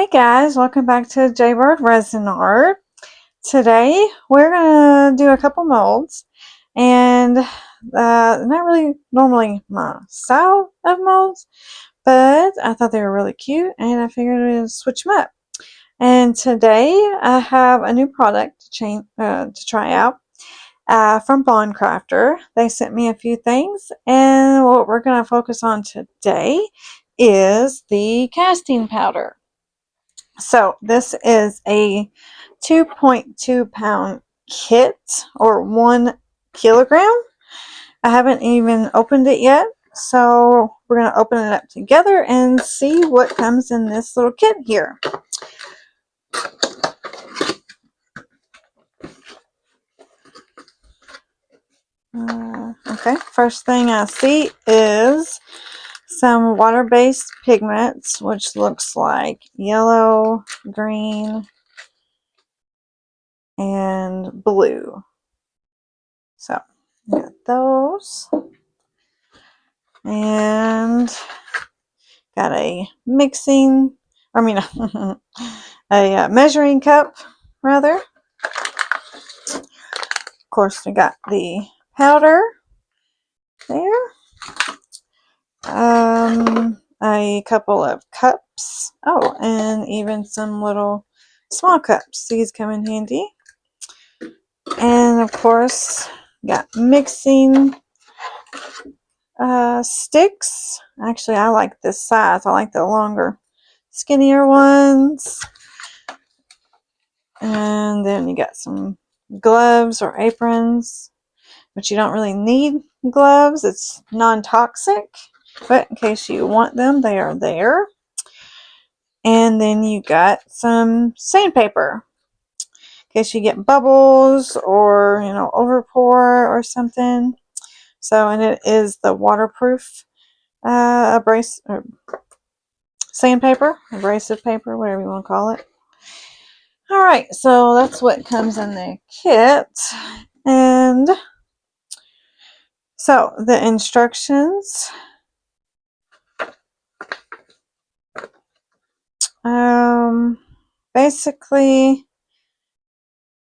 Hey guys, welcome back to Jaybirdresin art. Today we're going to do a couple molds, and not really normally my style of molds, but I thought they were really cute and I figured we'd switch them up. And today I have a new product to try out from Bond Crafter. They sent me a few things, and what we're going to focus on today is the casting powder. So this is a 2.2 pound kit, or 1 kilogram. I haven't even opened it yet, so we're going to open it up together and see what comes in this little kit here. Okay, first thing I see is some water-based pigments, which looks like yellow, green, and blue. So, got those. And got a a measuring cup, rather. Of course, we got the powder there. A couple of cups. Oh, and even some little small cups. These come in handy. And of course, got mixing sticks. Actually, I like this size. I like the longer, skinnier ones. And then you got some gloves or aprons, but you don't really need gloves. It's non-toxic, but in case you want them, they are there. And then you got some sandpaper in case you get bubbles or, overpour or something. So, and it is the waterproof sandpaper, abrasive paper, whatever you want to call it. Alright, so that's what comes in the kit. And so the instructions. Basically,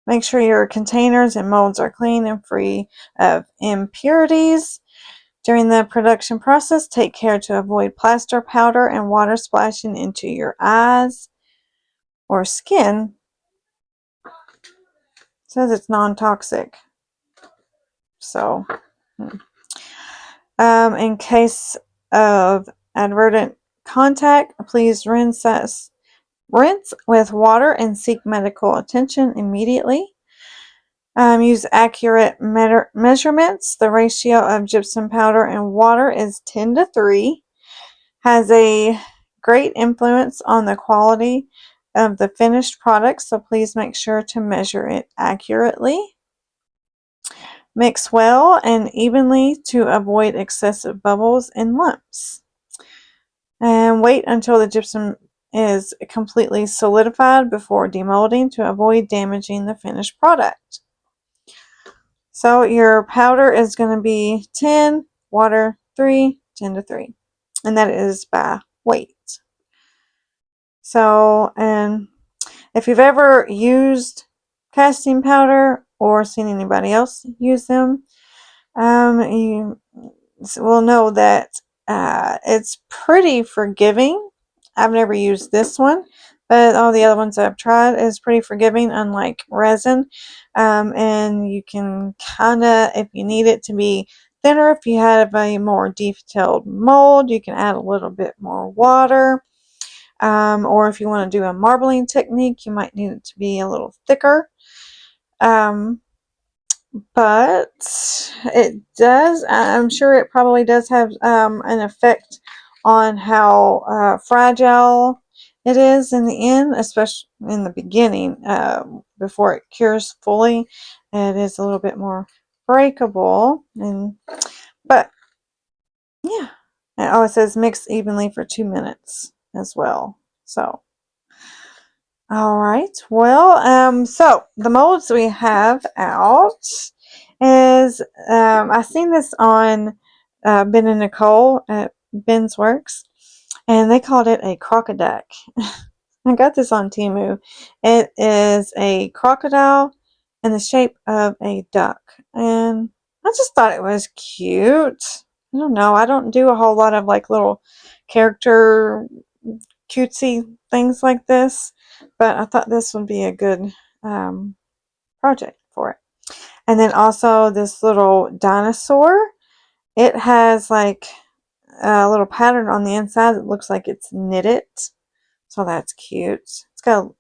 make sure your containers and molds are clean and free of impurities. During the production process, take care to avoid plaster, powder, and water splashing into your eyes or skin. It says it's non-toxic. So, in case of advertent contact, please rinse with water and seek medical attention immediately. Use accurate measurements. The ratio of gypsum powder and water is 10:3. Has a great influence on the quality of the finished product, so please make sure to measure it accurately. Mix well and evenly to avoid excessive bubbles and lumps. And wait until the gypsum is completely solidified before demolding to avoid damaging the finished product. So your powder is going to be 10, water 3, 10:3. And that is by weight. So, and if you've ever used casting powder or seen anybody else use them, you will know that it's pretty forgiving. I've never used this one, but all the other ones I've tried is pretty forgiving, unlike resin. And you can kind of, if you need it to be thinner, if you have a more detailed mold, you can add a little bit more water. Or if you want to do a marbling technique, you might need it to be a little thicker. But it does, I'm sure it probably does have an effect on how fragile it is in the end, especially in the beginning. Before it cures fully, it is a little bit more breakable. But yeah, it says mix evenly for 2 minutes as well. So, all right. Well, so the molds we have out is I seen this on Ben and Nicole at Ben's Works, and they called it a crocoduck. I got this on Temu. It is a crocodile in the shape of a duck. And I just thought it was cute. I don't know. I don't do a whole lot of like little character cutesy things like this. But I thought this would be a good project for it. And then also this little dinosaur. It has like a little pattern on the inside that looks like it's knitted. So that's cute. It's got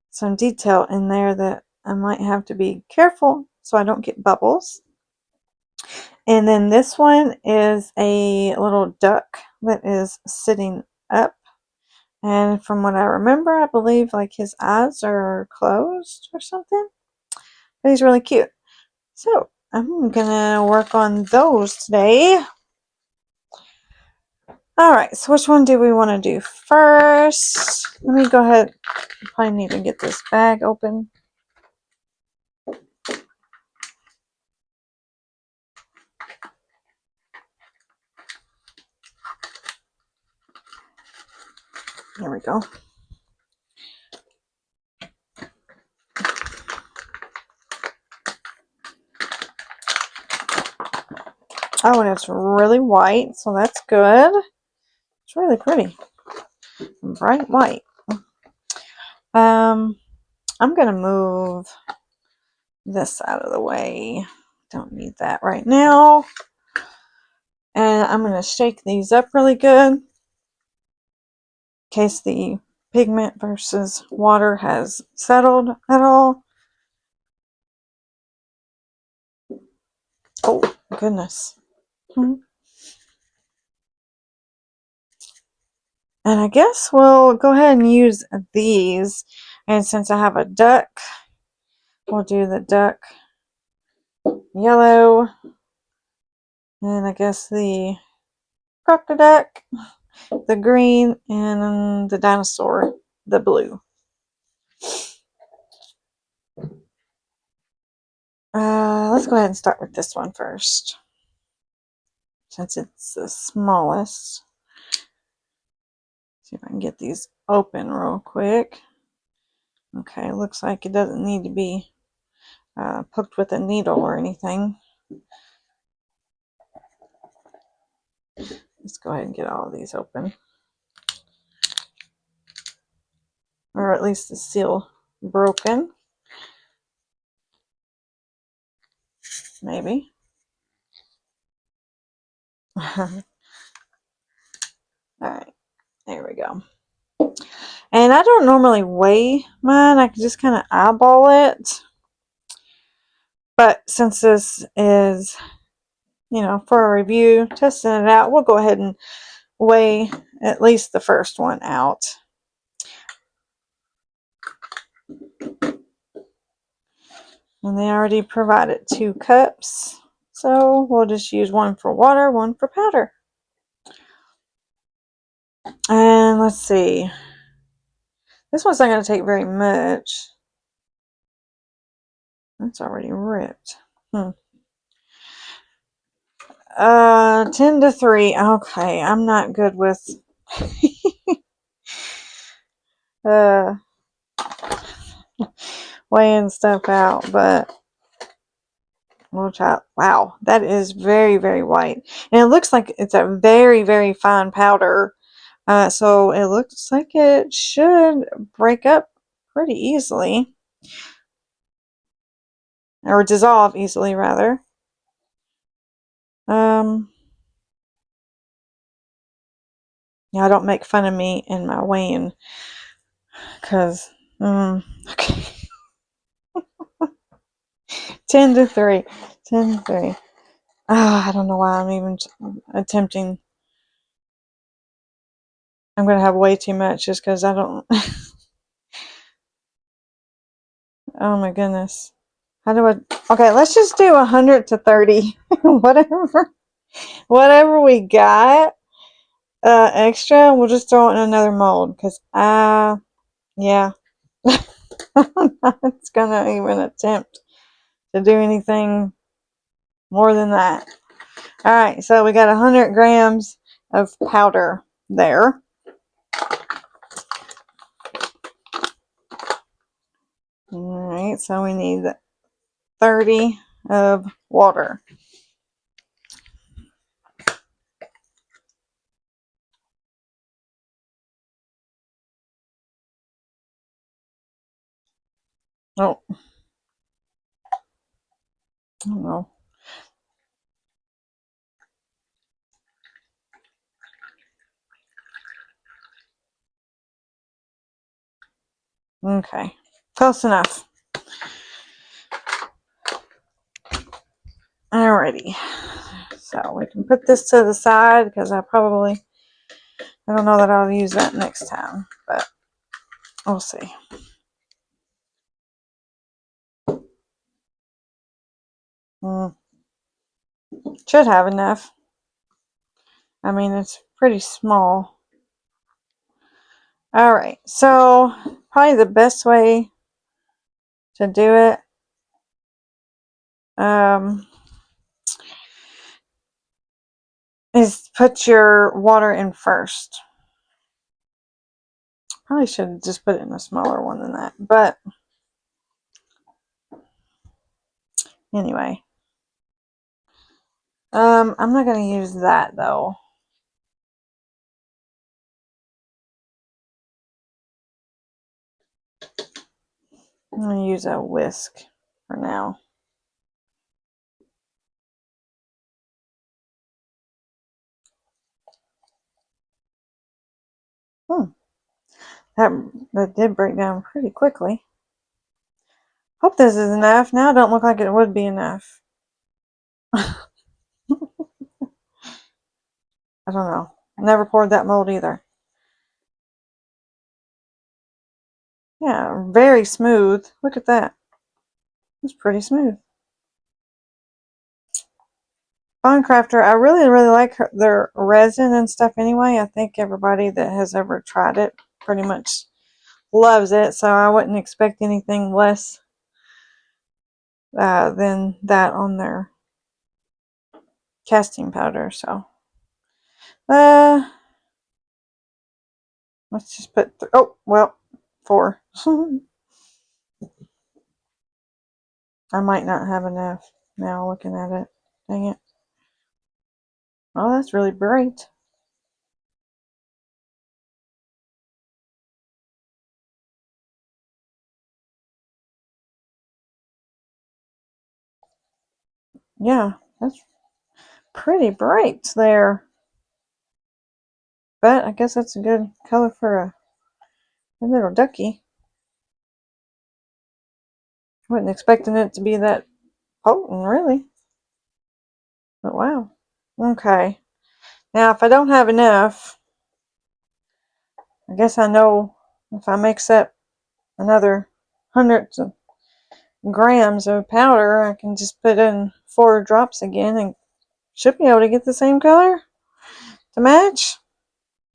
some detail in there that I might have to be careful so I don't get bubbles. And then this one is a little duck that is sitting up. And from what I remember, I believe like his eyes are closed or something. But he's really cute. So I'm gonna work on those today. Alright, so which one do we want to do first? Let me go ahead. I probably need to get this bag open. There we go. Oh, and it's really white, so that's good. It's really pretty. Bright white. I'm going to move this out of the way. Don't need that right now. And I'm going to shake these up really good in case the pigment versus water has settled at all. Oh, goodness. And I guess we'll go ahead and use these. And since I have a duck, we'll do the duck yellow. And I guess the crocodile, the green, and the dinosaur, the blue. Let's go ahead and start with this one first, since it's the smallest. See if I can get these open real quick. Okay, looks like it doesn't need to be poked with a needle or anything. Let's go ahead and get all of these open. Or at least the seal broken. Maybe. Alright, there we go. And I don't normally weigh mine. I can just kind of eyeball it. But since this is, you know, for a review, testing it out, we'll go ahead and weigh at least the first one out. And they already provided 2 cups. So we'll just use one for water, one for powder. And let's see. This one's not going to take very much. That's already ripped. 10 to 3. Okay, I'm not good with weighing stuff out, but we'll try. Wow, that is very, very white. And it looks like it's a very, very fine powder. So it looks like it should break up pretty easily. Or dissolve easily, rather. Yeah, don't make fun of me in my weighing. Because, okay. 10 to 3. 10 to 3. I don't know why I'm even attempting. I'm going to have way too much just because I don't. Oh my goodness. How do I. Okay, let's just do 100 to 30. Whatever we got extra, we'll just throw it in another mold. Because yeah. I'm not going to even attempt to do anything more than that. Alright, so we got 100 grams of powder there. Alright, so we need 30 of water. Oh, I don't know. Okay, close enough. Alrighty, so we can put this to the side because I don't know that I'll use that next time, but we'll see. Should have enough. I mean, it's pretty small. Alright, so probably the best way to do it is put your water in first. Probably should have just put it in a smaller one than that, but anyway. I'm not going to use that though. I'm going to use a whisk for now. That did break down pretty quickly. Hope this is enough. Now it don't look like it would be enough. I don't know. Never poured that mold either. Yeah, very smooth. Look at that. It's pretty smooth. Fun Crafter, I really, really like their resin and stuff anyway. I think everybody that has ever tried it pretty much loves it, so I wouldn't expect anything less than that on their casting powder. So let's just put oh well 4. I might not have enough now looking at it. Dang it. Oh, that's really bright. Yeah, that's pretty bright there. But I guess that's a good color for a little ducky. Wasn't expecting it to be that potent, really. But wow. Okay. Now, if I don't have enough, I guess I know if I mix up another hundreds of grams of powder, I can just put in 4 drops again and should be able to get the same color to match.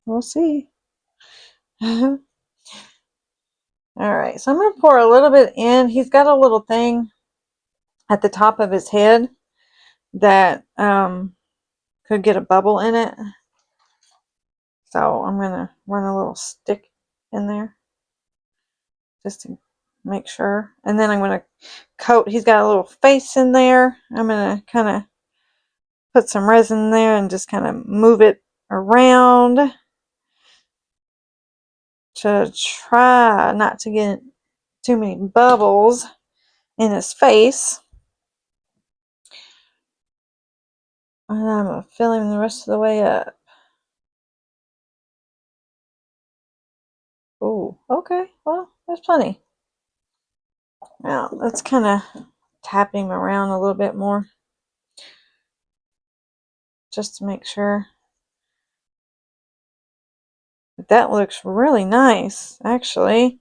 We'll see. Alright, so I'm going to pour a little bit in. He's got a little thing at the top of his head that could get a bubble in it. So I'm going to run a little stick in there just to make sure. And then I'm going to coat, he's got a little face in there. I'm going to kind of put some resin in there and just kind of move it around to try not to get too many bubbles in his face. And I'm going to fill him the rest of the way up. Oh, okay. Well, there's plenty. Now, let's kind of tap him around a little bit more. Just to make sure. But that looks really nice, actually.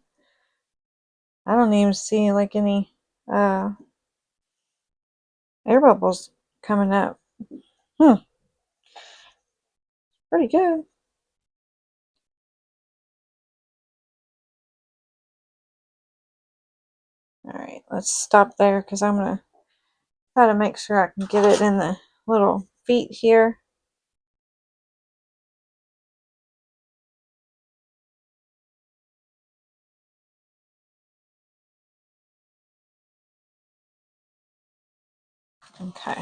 I don't even see like any air bubbles coming up. Pretty good. Alright, let's stop there because I'm going to try to make sure I can get it in the little feet here. Okay.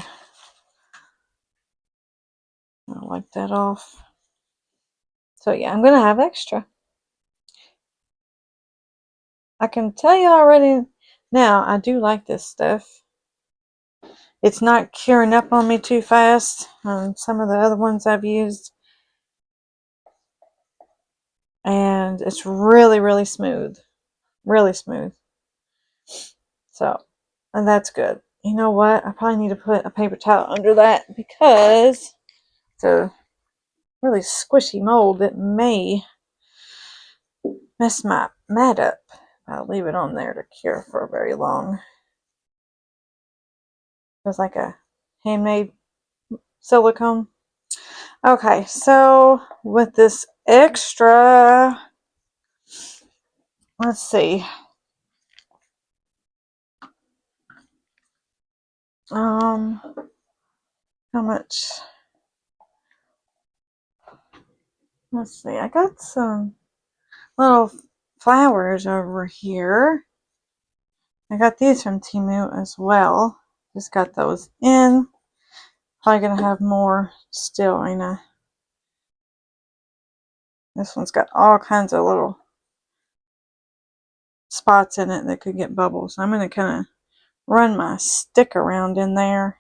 I'll wipe that off. So yeah, I'm going to have extra. I can tell you already now, I do like this stuff. It's not curing up on me too fast. Some of the other ones I've used. And it's really, really smooth. Really smooth. So, and that's good. You know what? I probably need to put a paper towel under that because it's a really squishy mold that may mess my mat up. I'll leave it on there to cure for very long. It's like a handmade silicone. Okay, so with this extra, let's see. How much? Let's see. I got some little flowers over here. I got these from Temu as well. Just got those in. Probably gonna have more still, ain't I? This one's got all kinds of little spots in it that could get bubbles. So I'm gonna kind of run my stick around in there.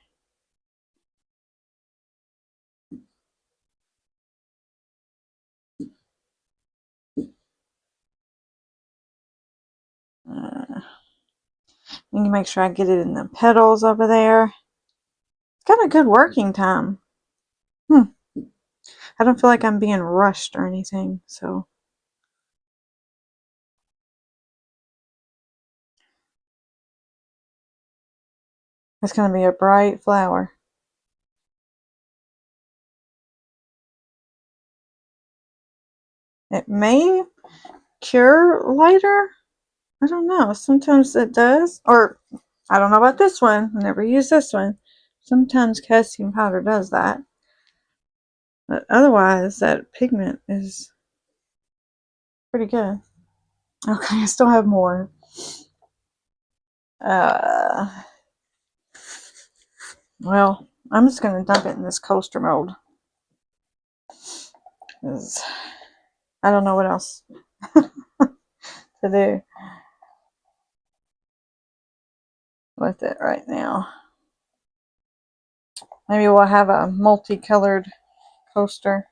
You can make sure I get it in the petals over there. It's got a good working time. I don't feel like I'm being rushed or anything, so. It's going to be a bright flower. It may cure later. I don't know. Sometimes it does. Or, I don't know about this one. I never use this one. Sometimes calcium powder does that. But otherwise, that pigment is pretty good. Okay, I still have more. Well, I'm just going to dump it in this coaster mold. Because I don't know what else to do with it right now. Maybe we'll have a multicolored coaster.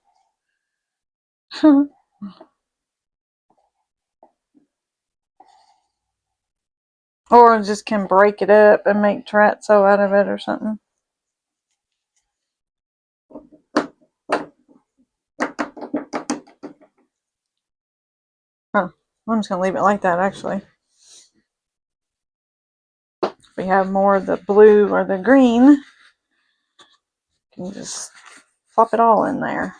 Or just can break it up and make terrazzo out of it or something. Huh. I'm just going to leave it like that, actually. If we have more of the blue or the green, you can just plop it all in there.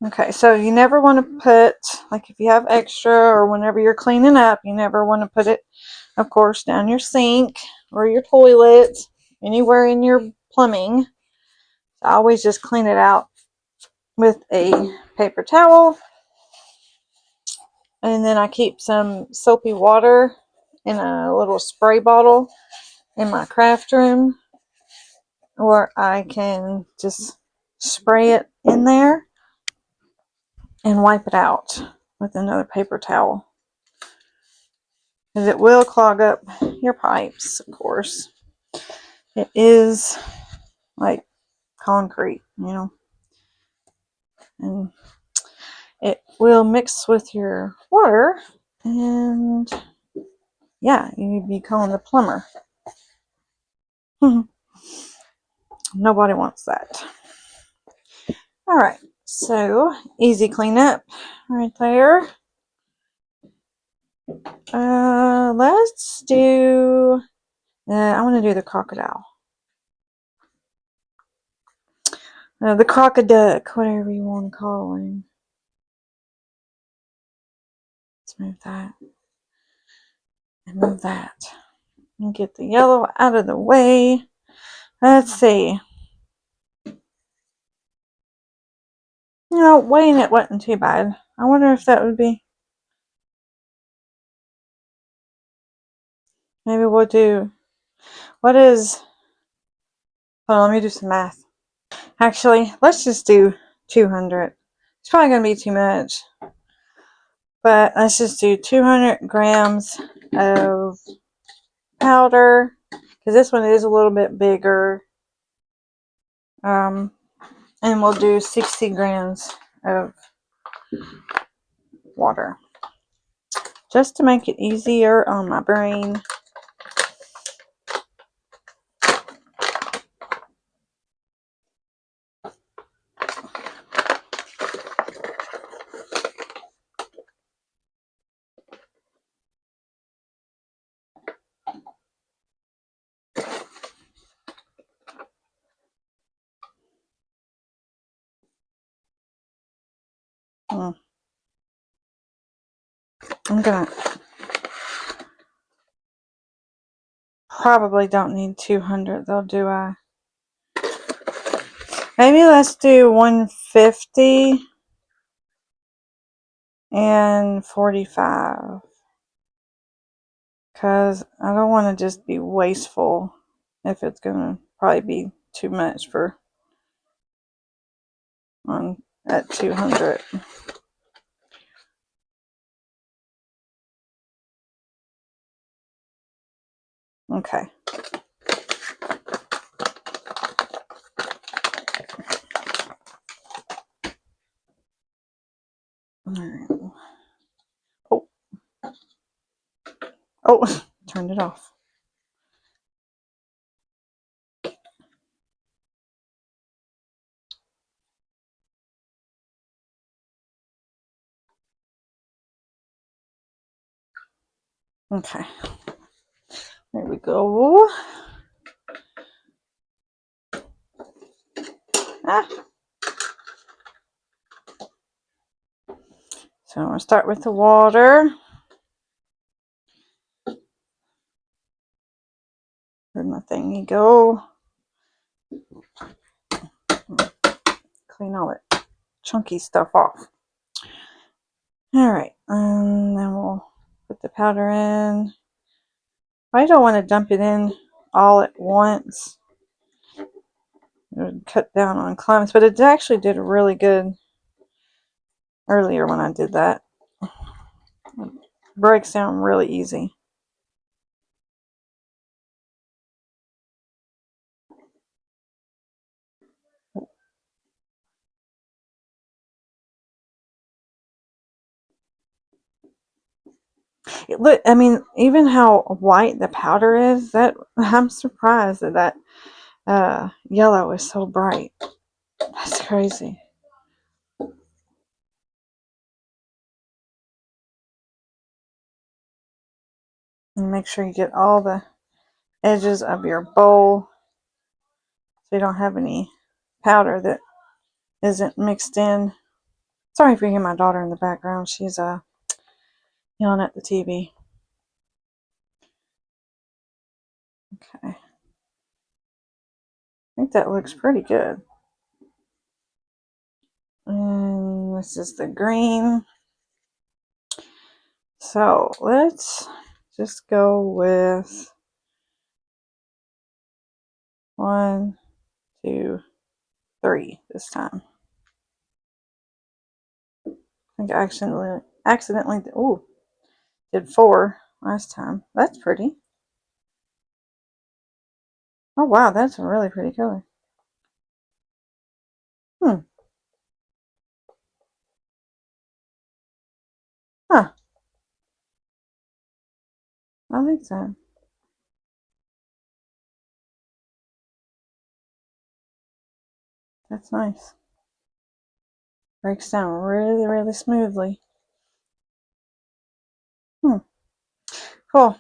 Okay, so you never want to put, like if you have extra or whenever you're cleaning up, you never want to put it, of course, down your sink or your toilet, anywhere in your plumbing. I always just clean it out with a paper towel. And then I keep some soapy water in a little spray bottle in my craft room, or I can just spray it in there and wipe it out with another paper towel. Because it will clog up your pipes, of course. It is like concrete, you know. And it will mix with your water, and yeah, you'd be calling the plumber. Nobody wants that. All right, so easy cleanup right there. Let's do. I want to do the crocodile. The crocoduck, whatever you want to call him. Let's move that and move that. And get the yellow out of the way. Let's see. You know, weighing it wasn't too bad. I wonder if that would be. Maybe we'll do. What is Hold on, let me do some math. Actually, let's just do 200. It's probably going to be too much. But let's just do 200 grams of powder. Because this one is a little bit bigger. And we'll do 60 grams of water. Just to make it easier on my brain. I'm gonna probably don't need 200 though, do I? Maybe let's do 150 and 45. Because I don't want to just be wasteful if it's gonna probably be too much for on at 200. Okay. Alright. Oh, turned it off. Okay. There we go. Ah. So I'm going to start with the water. Where'd my thingy go? Clean all that chunky stuff off. Alright, and then we'll put the powder in. I don't want to dump it in all at once. It would cut down on clumps, but it actually did really good earlier when I did that. It breaks down really easy. Look, I mean, even how white the powder is, that I'm surprised that yellow is so bright. That's crazy. And make sure you get all the edges of your bowl so you don't have any powder that isn't mixed in. Sorry if you hear my daughter in the background. She's yelling at the TV. Okay. I think that looks pretty good. And this is the green. So let's just go with 1, 2, 3 this time. I think I accidentally did 4 last time. That's pretty. Oh wow, that's a really pretty color. Huh. I think so. That's nice. Breaks down really, really smoothly. Cool.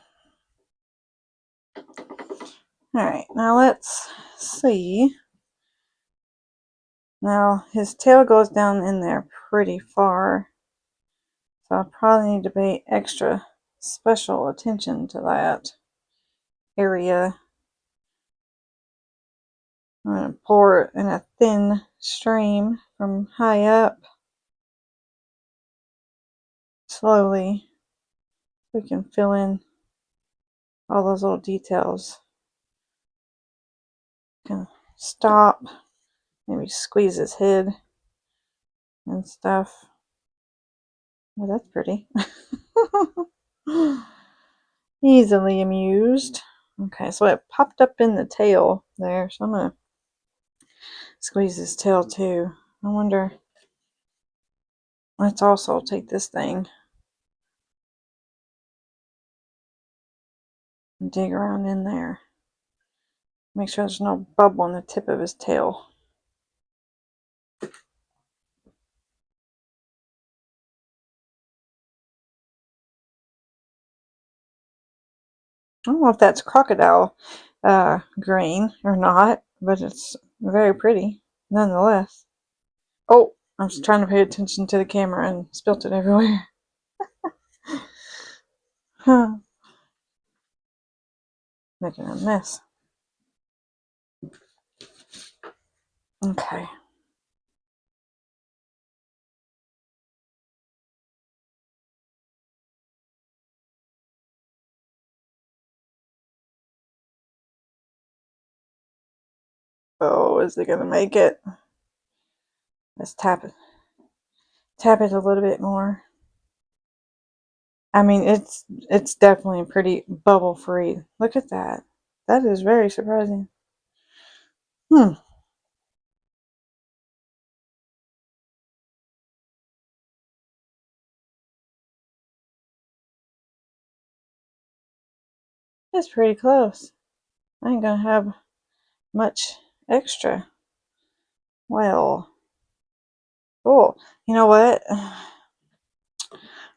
Alright, now let's see. Now his tail goes down in there pretty far. So I probably need to pay extra special attention to that area. I'm going to pour it in a thin stream from high up. Slowly. We can fill in all those little details. Kind of stop. Maybe squeeze his head and stuff. Well, that's pretty. Easily amused. Okay, so it popped up in the tail there, so I'm gonna squeeze his tail too. I wonder, let's also take this thing and dig around in there. Make sure there's no bubble on the tip of his tail. I don't know if that's crocodile green or not, but it's very pretty nonetheless. Oh, I was trying to pay attention to the camera and spilt it everywhere. Huh. Making a mess. Okay. Oh, is it gonna make it? Let's tap it. Tap it a little bit more. I mean, it's definitely pretty bubble free. Look at that. That is very surprising. Hmm. That's pretty close. I ain't gonna have much extra. Well, cool. You know what?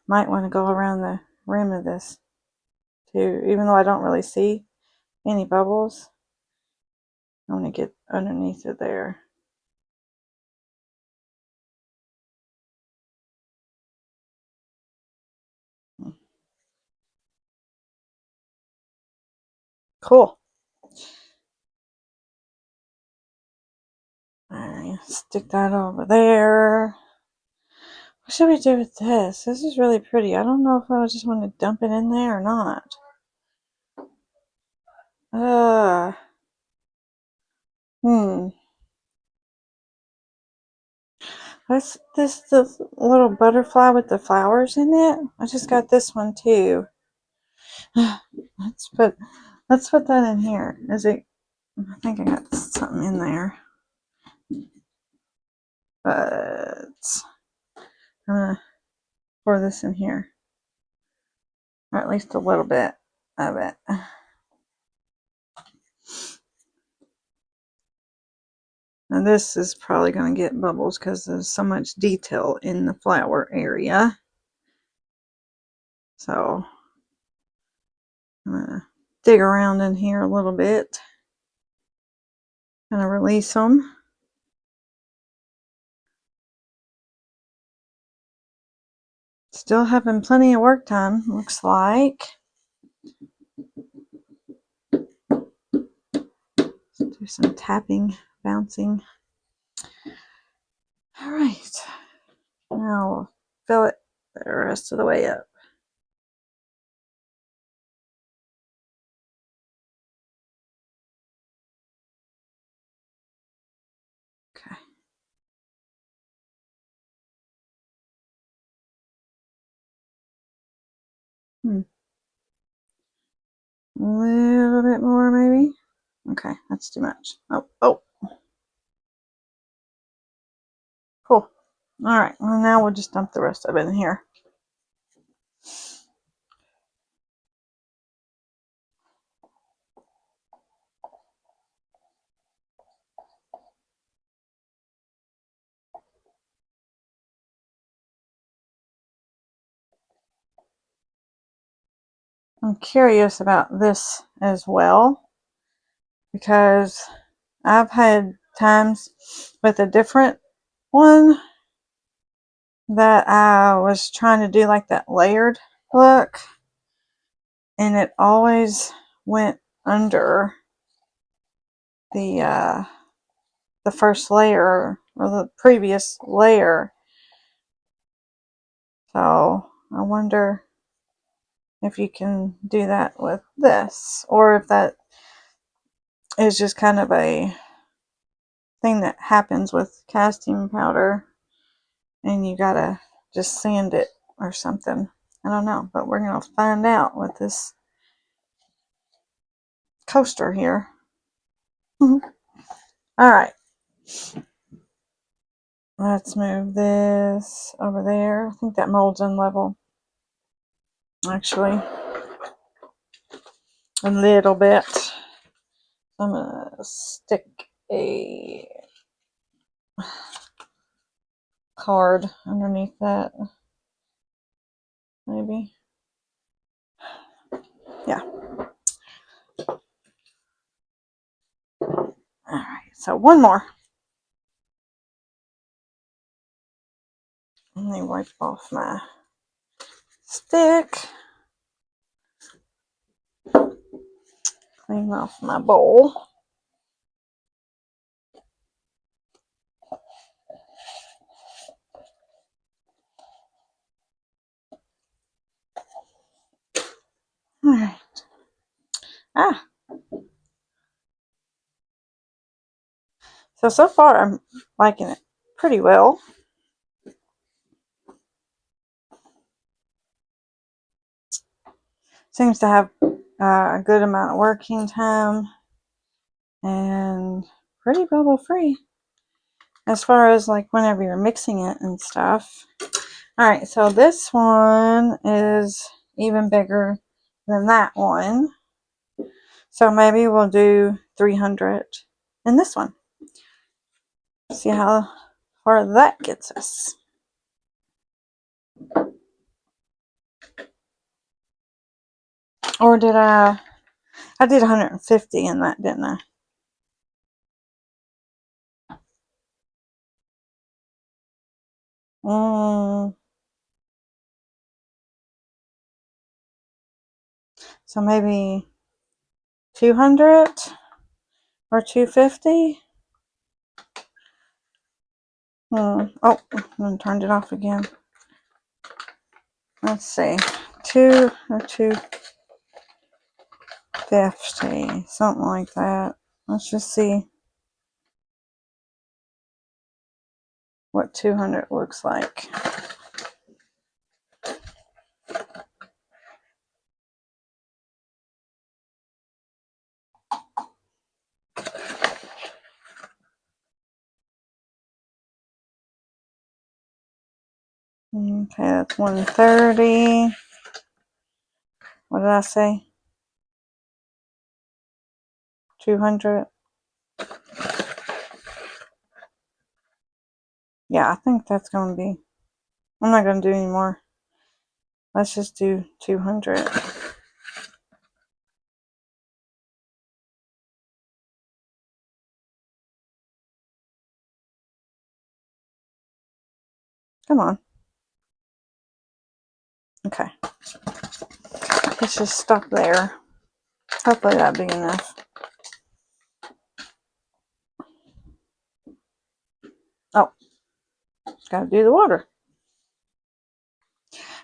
Might want to go around the rim of this too, even though I don't really see any bubbles. I want to get underneath it there. Cool. Alright, stick that over there. What should we do with this? This is really pretty. I don't know if I just want to dump it in there or not. Uh, hmm. What's this little butterfly with the flowers in it? I just got this one too. Let's put that in here. Is it? I think I got something in there, but I'm gonna pour this in here, or at least a little bit of it. And this is probably going to get bubbles because there's so much detail in the flower area. So I'm going to dig around in here a little bit. Going to release them. Still having plenty of work time, looks like. Let's do some tapping, bouncing. All right. Now we'll fill it the rest of the way up. Okay. A little bit more, maybe. Okay, that's too much. Oh. Cool. All right, well, now we'll just dump the rest of it in here. I'm curious about this as well because I've had times with a different one that I was trying to do like that layered look, and it always went under the first layer or the previous layer. So I wonder if you can do that with this, or if that is just kind of a thing that happens with casting powder, and you gotta just sand it or something. I don't know, but we're gonna find out with this coaster here. All right, let's move this over there. I think that mold's unlevel, actually, a little bit. I'm gonna stick a card underneath that, maybe. Yeah. All right, so one more. Let me wipe off my stick. Clean off my bowl. All right. So far I'm liking it pretty well. Seems to have a good amount of working time and pretty bubble free as far as like whenever you're mixing it and stuff. All right, so this one is even bigger than that one. So maybe we'll do 300 in this one. See how far that gets us. Or did I did 150 in that, didn't I? So maybe 200 or 250. Oh, I turned it off again. Let's see, 2 or 250, something like that. Let's just see what 200 looks like. Okay, that's 130. What did I say? 200. Yeah, I think that's going to be, I'm not going to do any more. Let's just do 200. Come on. Okay. Let's just stop there. Hopefully that'll be enough. Oh, gotta do the water.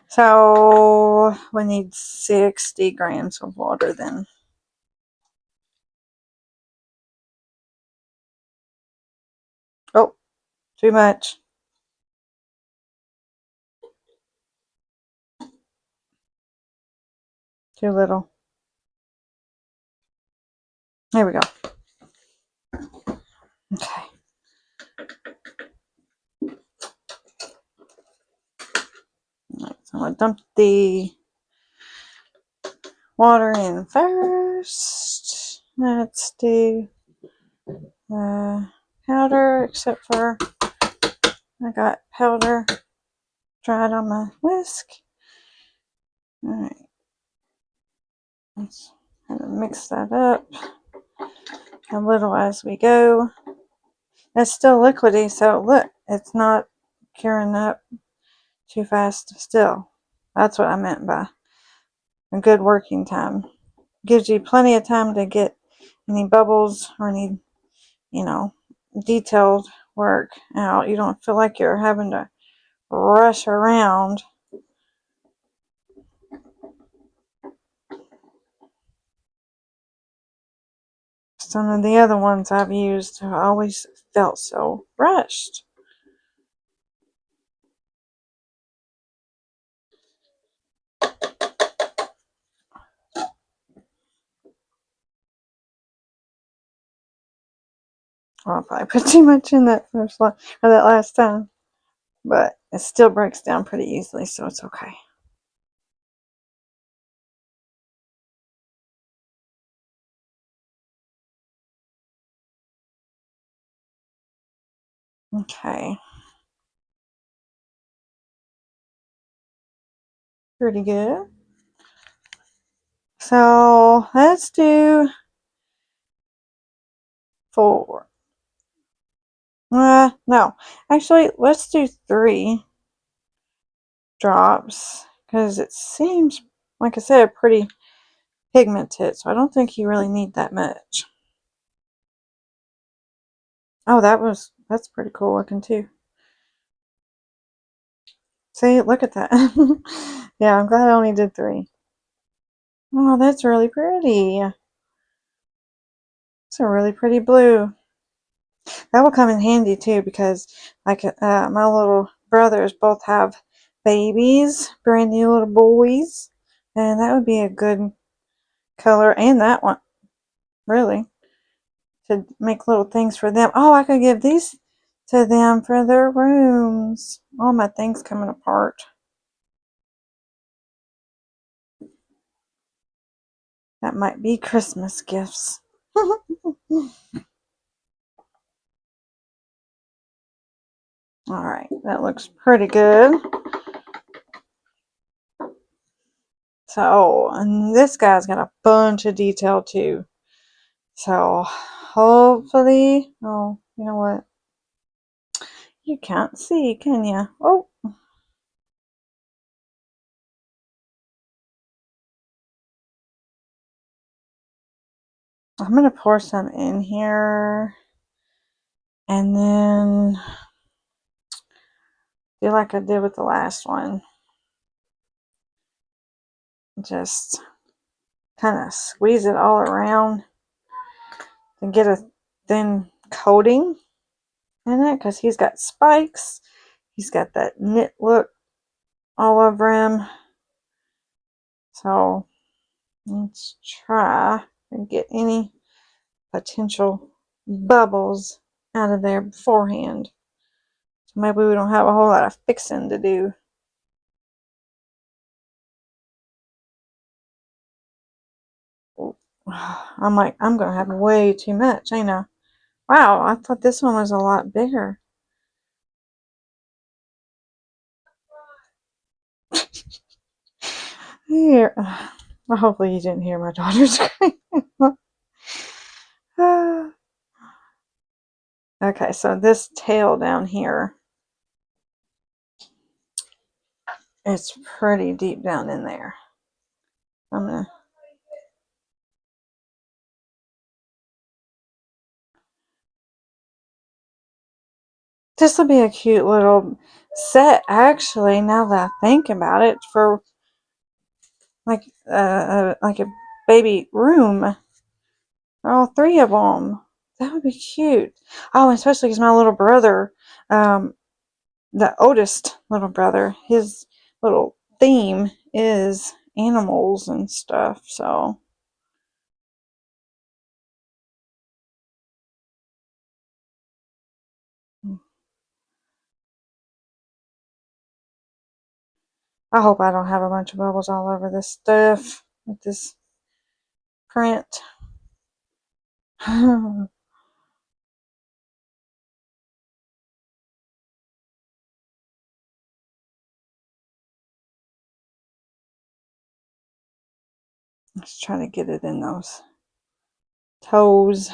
So we need 60 grams of water then. Oh, too much. Too little. There we go. Okay. Right, so I'm going to dump the water in first. Let's do powder, except for I got powder dried on my whisk. Alright. Let's kind of mix that up a little as we go. It's still liquidy, so look, it's not curing up too fast still. That's what I meant by a good working time. Gives you plenty of time to get any bubbles or any, detailed work out. You don't feel like you're having to rush around. some of the other ones I've used have always felt so rushed. Well, I probably put too much in that that last time, but it still breaks down pretty easily, so it's okay. Okay. Pretty good. So let's do 4. No. Actually, let's do 3 drops because it seems, like I said, pretty pigmented, so I don't think you really need that much. Oh, that's pretty cool looking too. See, look at that. Yeah, I'm glad I only did 3. Oh, that's really pretty. It's a really pretty blue. That will come in handy too because, like, my little brothers both have babies, brand new little boys, and that would be a good color. And that one, really, to make little things for them. Oh, I could give these to them for their rooms. All my things coming apart. That might be Christmas gifts. Alright, that looks pretty good. So, and this guy's got a bunch of detail too. So, hopefully, oh, you know what? You can't see, can you? Oh, I'm going to pour some in here and then do like I did with the last one. Just kind of squeeze it all around and get a thin coating in it because he's got spikes. He's got that knit look all over him. So let's try and get any potential bubbles out of there beforehand. So maybe we don't have a whole lot of fixing to do. I'm gonna have way too much, ain't I? Wow, I thought this one was a lot bigger. Here, well, hopefully you didn't hear my daughter scream. Okay, so this tail down here, it's pretty deep down in there. I'm gonna This will be a cute little set, actually, now that I think about it, for like a baby room. All 3 of them. That would be cute. Oh, especially because my little brother, the oldest little brother, his little theme is animals and stuff. So I hope I don't have a bunch of bubbles all over this stuff with this print. Let's try to get it in those toes,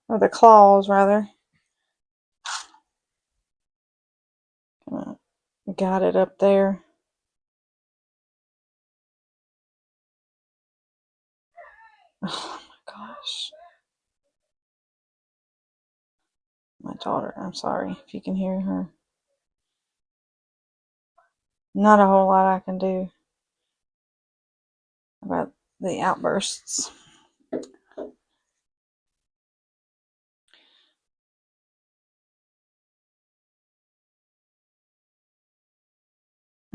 or the claws rather. Got it up there. Oh my gosh. My daughter, I'm sorry if you can hear her. Not a whole lot I can do about the outbursts.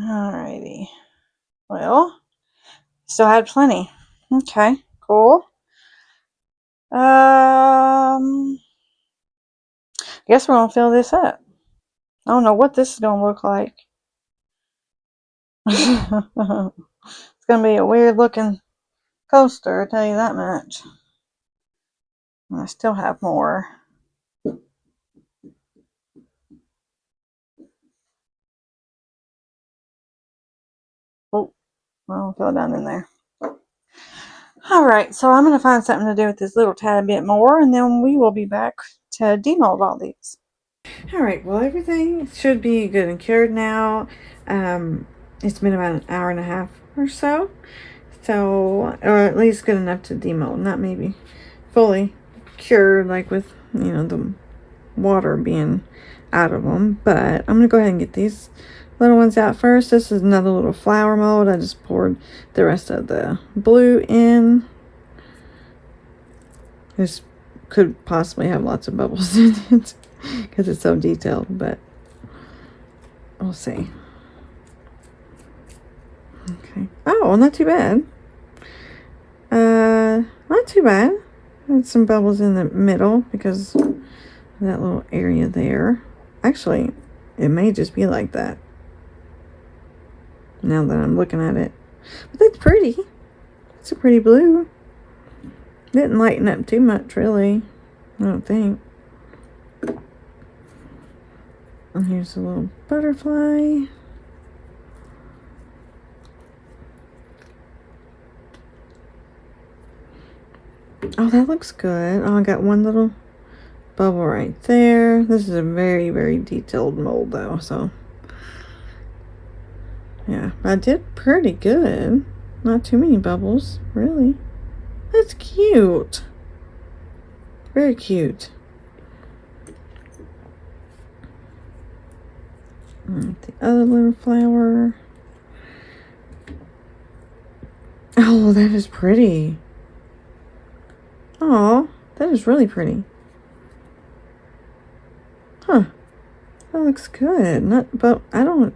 Alrighty. Well, still had plenty. Okay, cool. Guess we're gonna fill this up. I don't know what this is gonna look like. It's gonna be a weird looking coaster, I'll tell you that much. And I still have more. Oh, I'll fill it down in there. Alright, so I'm going to find something to do with this little tad bit more, and then we will be back to demold all these. Alright, well, everything should be good and cured now. It's been about an hour and a half or so. So, or at least good enough to demold, not maybe fully cured, like with, the water being out of them. But I'm going to go ahead and get these little ones out first. This is another little flower mold. I just poured the rest of the blue in. This could possibly have lots of bubbles in it because it's so detailed, but we'll see. Okay. Oh, not too bad. Not too bad. Had some bubbles in the middle because of that little area there. Actually, it may just be like that now that I'm looking at it. But that's pretty. It's a pretty blue. Didn't lighten up too much, really. I don't think. And here's a little butterfly. Oh, that looks good. Oh, I got one little bubble right there. This is a very, very detailed mold, though, so yeah, I did pretty good. Not too many bubbles, really. That's cute. Very cute. And the other little flower. Oh, that is pretty. Oh, that is really pretty. Huh. That looks good. But I don't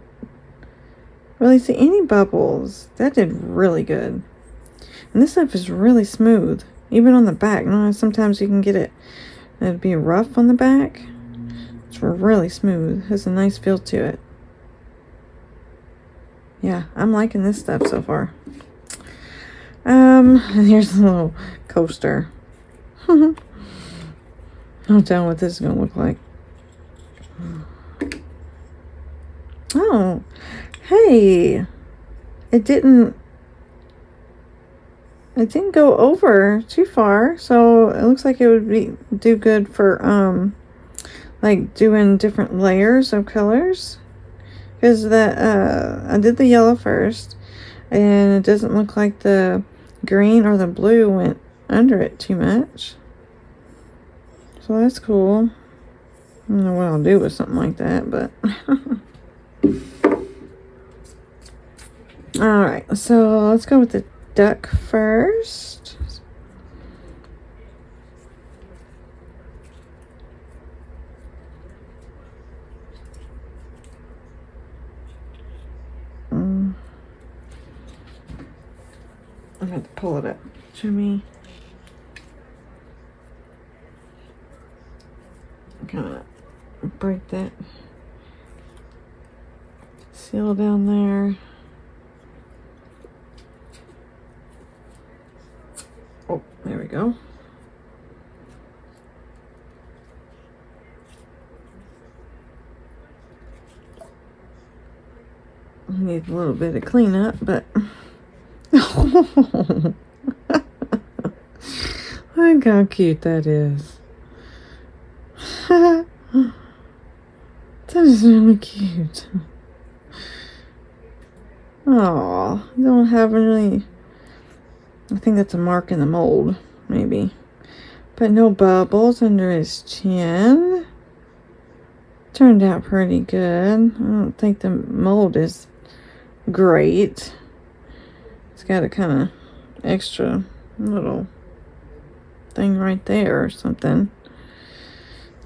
really see any bubbles. That did really good. And this stuff is really smooth. Even on the back. You know, sometimes you can get it'd be rough on the back. It's really smooth. Has a nice feel to it. Yeah, I'm liking this stuff so far. And here's a little coaster. Don't tell what this is gonna look like. Oh, hey, it didn't go over too far, so it looks like it would do good for like doing different layers of colors. Because I did the yellow first, and it doesn't look like the green or the blue went under it too much. So that's cool. I don't know what I'll do with something like that, but alright, so let's go with the duck first. I'm going to pull it up to me. Kind of break that seal down there. Oh, there we go. Need a little bit of cleanup, but look how cute that is. That is really cute. Oh, don't have really. I think that's a mark in the mold, maybe. But no bubbles under his chin. Turned out pretty good. I don't think the mold is great. It's got a kind of extra little thing right there or something.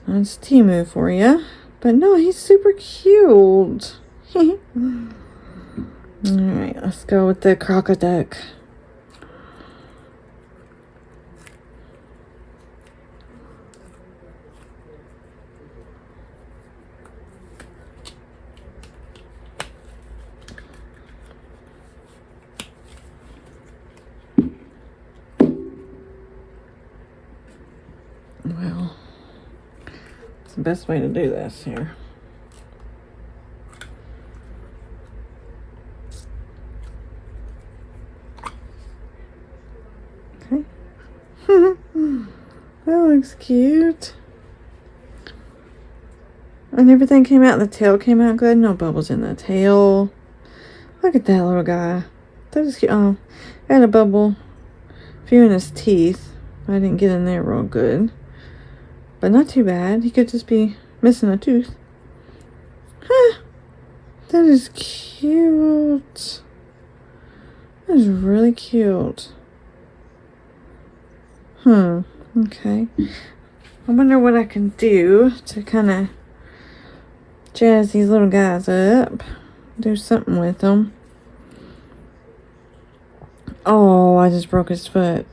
That's Timu for you. But no, he's super cute. Alright, let's go with the crocodile. Well, it's the best way to do this here. Okay. That looks cute. And everything came out. The tail came out good. No bubbles in the tail. Look at that little guy. That is cute. Oh, had a bubble. A few in his teeth. I didn't get in there real good. But not too bad. He could just be missing a tooth. Huh. That is cute. That is really cute. Okay. I wonder what I can do to kind of jazz these little guys up. Do something with them. Oh, I just broke his foot.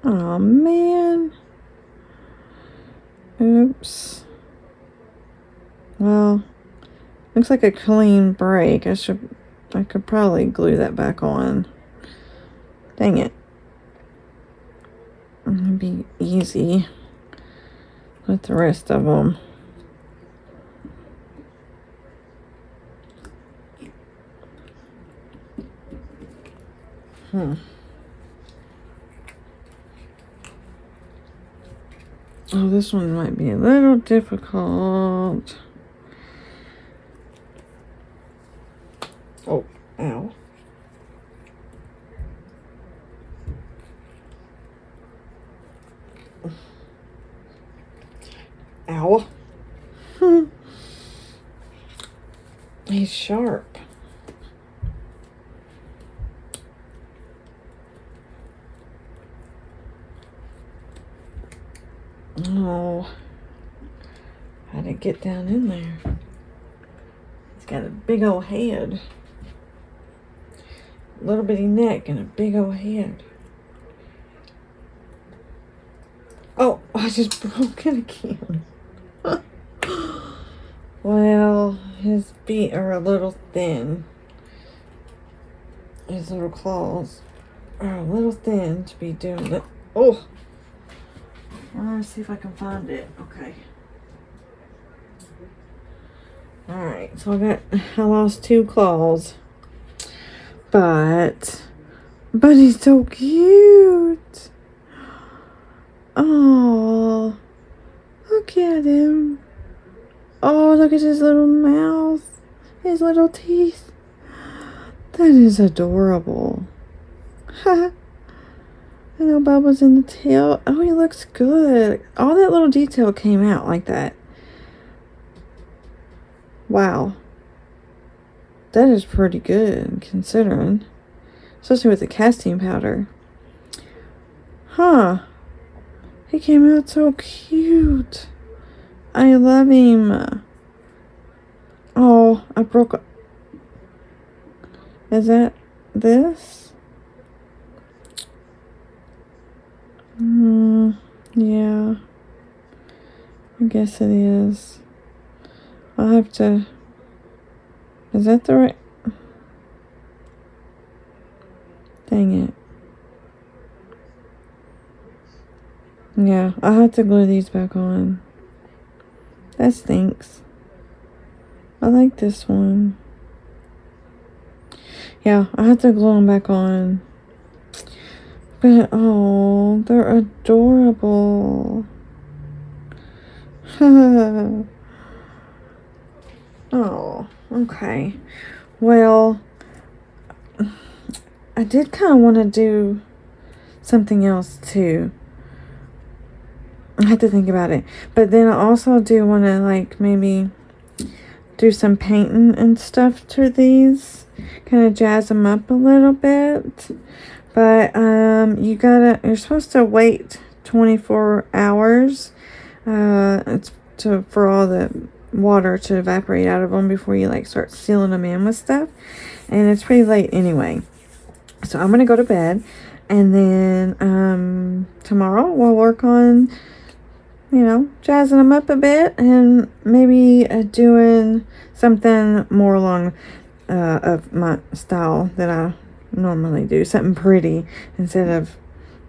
Oh, man. Oops. Well, looks like a clean break. I could probably glue that back on. Dang it. It'd be easy with the rest of them. Oh, this one might be a little difficult. Oh, ow. Ow. He's sharp. Oh, how to get down in there? He's got a big old head. Little bitty neck and a big old head. Oh, I just broke it again. Well, his feet are a little thin. His little claws are a little thin to be doing it. Oh! Let's see if I can find it. Okay. Alright, so I lost 2 claws. But he's so cute. Oh, look at him. Oh, look at his little mouth. His little teeth. That is adorable. Ha. And no bubbles in the tail. Oh, he looks good. All that little detail came out like that. Wow. That is pretty good, considering. Especially with the casting powder. Huh. He came out so cute. I love him. Oh, I broke. Is that this? Yeah. I guess it is. I'll have to. Is that the right? Dang it. Yeah, I'll have to glue these back on. That stinks. I like this one. Yeah, I have to glue them back on. But, oh, they're adorable. Oh, okay. Well, I did kind of want to do something else too. I have to think about it. But then I also do want to, like, maybe do some painting and stuff to these. Kind of jazz them up a little bit. But you're supposed to wait 24 hours. For all the water to evaporate out of them before you like start sealing them in with stuff. And it's pretty late anyway. So I'm going to go to bed. And then tomorrow we'll work on, jazzing them up a bit and maybe doing something more along of my style that I normally do. Something pretty instead of,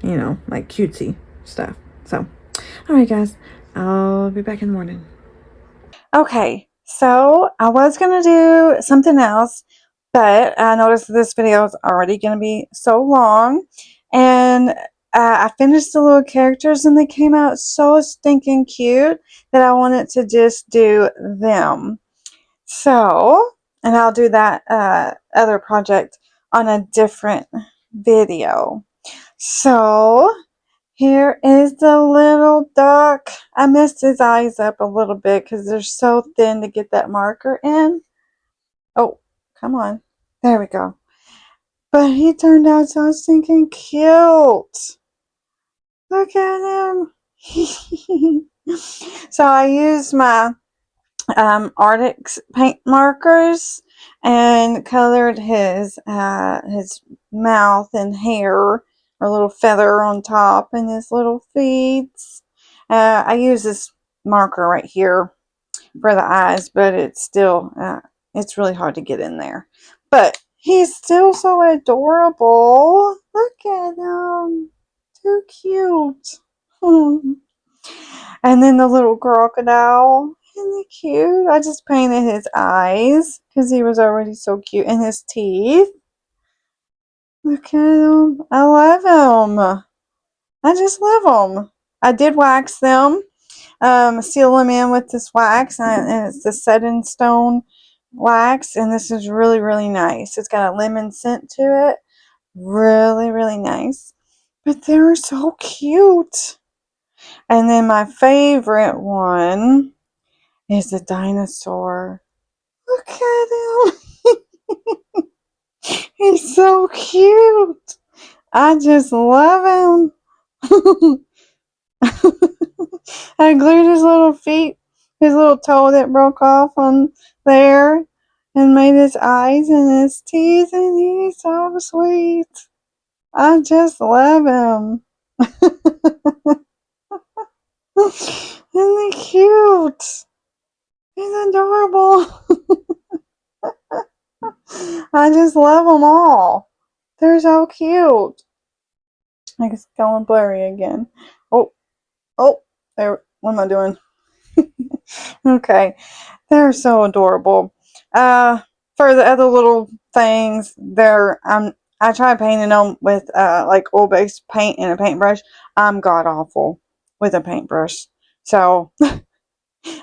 like cutesy stuff. So, alright guys, I'll be back in the morning. Okay, so I was going to do something else, but I noticed this video is already going to be so long, and I finished the little characters and they came out so stinking cute that I wanted to just do them. So, and I'll do that other project on a different video. So, here is the little duck. I messed his eyes up a little bit because they're so thin to get that marker in. Oh, come on. There we go. But he turned out so stinking cute. Look at him. So I used my Arctic paint markers and colored his mouth and hair, a little feather on top, and his little feet. I use this marker right here for the eyes, but it's still it's really hard to get in there. But he's still so adorable. Look at him, too cute. And then the little crocodile. Isn't he cute? I just painted his eyes because he was already so cute. And his teeth. Look at him. I love him. I just love them. I did wax them. Seal them in with this wax. And it's the setting stone wax. And this is really, really nice. It's got a lemon scent to it. Really, really nice. But they're so cute. And then my favorite one is the dinosaur. Look at him. He's so cute. I just love him. I glued his little feet, his little toe that broke off on there, and made his eyes and his teeth, and he's so sweet. I just love him. Isn't he cute? He's adorable. I just love them all. They're so cute. I guess going blurry again. Oh, there. What am I doing? Okay, they're so adorable. For the other little things, I tried painting them with like oil-based paint and a paintbrush. I'm god awful with a paintbrush, so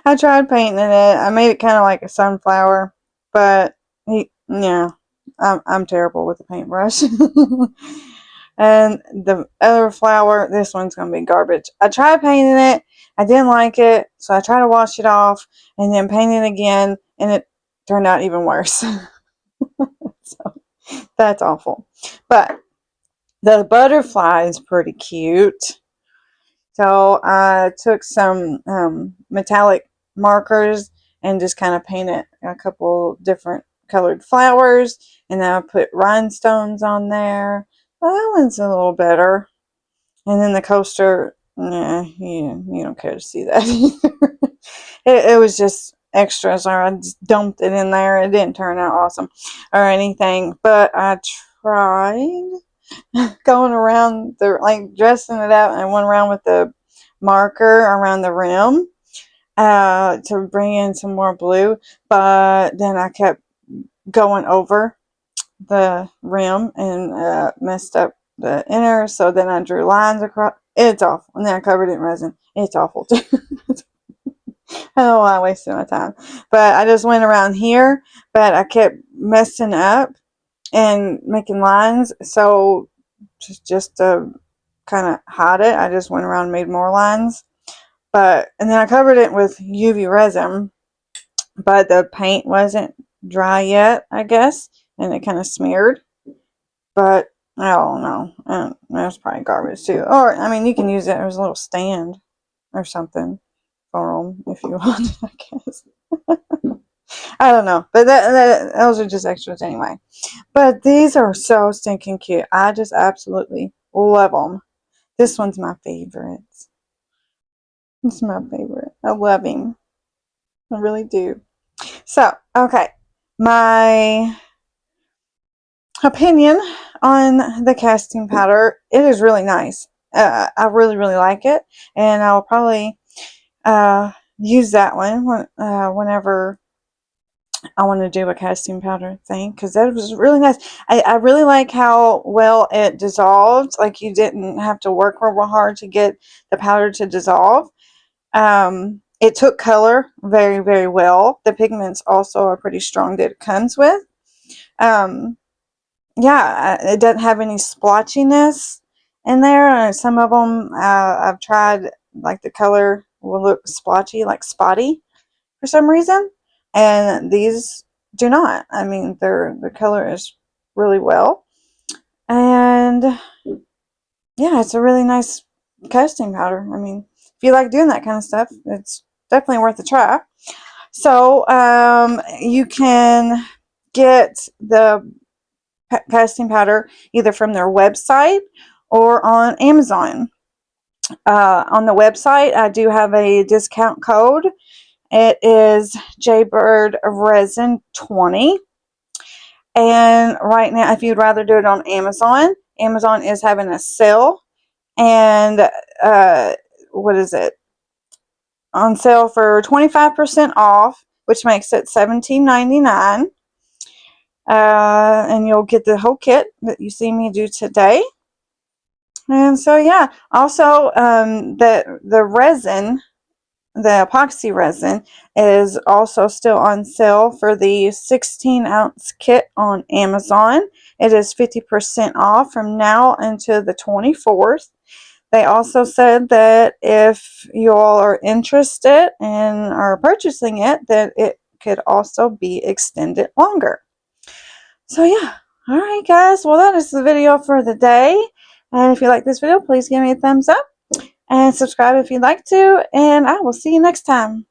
I tried painting it. I made it kind of like a sunflower, but I'm terrible with the paintbrush. And the other flower, this one's going to be garbage. I tried painting it. I didn't like it, so I tried to wash it off and then paint it again, and it turned out even worse. So that's awful. But the butterfly is pretty cute. So I took some metallic markers and just kind of painted a couple different colored flowers, and then I put rhinestones on there. Well, that one's a little better. And then the coaster, nah, you don't care to see that either. It was just extra, so I just dumped it in there. It didn't turn out awesome or anything, but I tried going around dressing it out, and I went around with the marker around the rim to bring in some more blue, but then I kept going over the rim and messed up the inner, so then I drew lines across. It's awful. And then I covered it in resin. It's awful too. I don't know why I wasted my time, but I just went around here, but I kept messing up and making lines, so just to kind of hide it, I just went around and made more lines. And then I covered it with UV resin, but the paint wasn't dry yet, I guess, and it kind of smeared. But I don't know. That's probably garbage too. Or, I mean, you can use it as a little stand or something for them if you want, I guess. I don't know, but those are just extras anyway. But these are so stinking cute. I just absolutely love them. This one's my favorite. This is my favorite. I love him. I really do. So, okay. My opinion on the casting powder. It is really nice. I really, really like it. And I'll probably use that one whenever I want to do a casting powder thing, because that was really nice. I really like how well it dissolved. Like, you didn't have to work real hard to get the powder to dissolve. It took color very, very well. The pigments also are pretty strong that it comes with. Yeah, it doesn't have any splotchiness in there. Some of them I've tried, like the color will look splotchy, like spotty for some reason, and these do not. I mean, the color is really well, and yeah, it's a really nice casting powder. I mean, if you like doing that kind of stuff, it's definitely worth a try. So you can get the casting powder either from their website or on Amazon. On the website, I do have a discount code. It is Jaybirdresin 20. And right now, if you'd rather do it on Amazon, Amazon is having a sale. And what is it? On sale for 25% off, which makes it $17.99. And you'll get the whole kit that you see me do today. And so, yeah, also the resin, the epoxy resin, is also still on sale for the 16-ounce kit on Amazon. It is 50% off from now until the 24th. They also said that if you all are interested and are purchasing it, that it could also be extended longer. So yeah, all right guys, well that is the video for the day. And if you like this video, please give me a thumbs up and subscribe if you'd like to, and I will see you next time.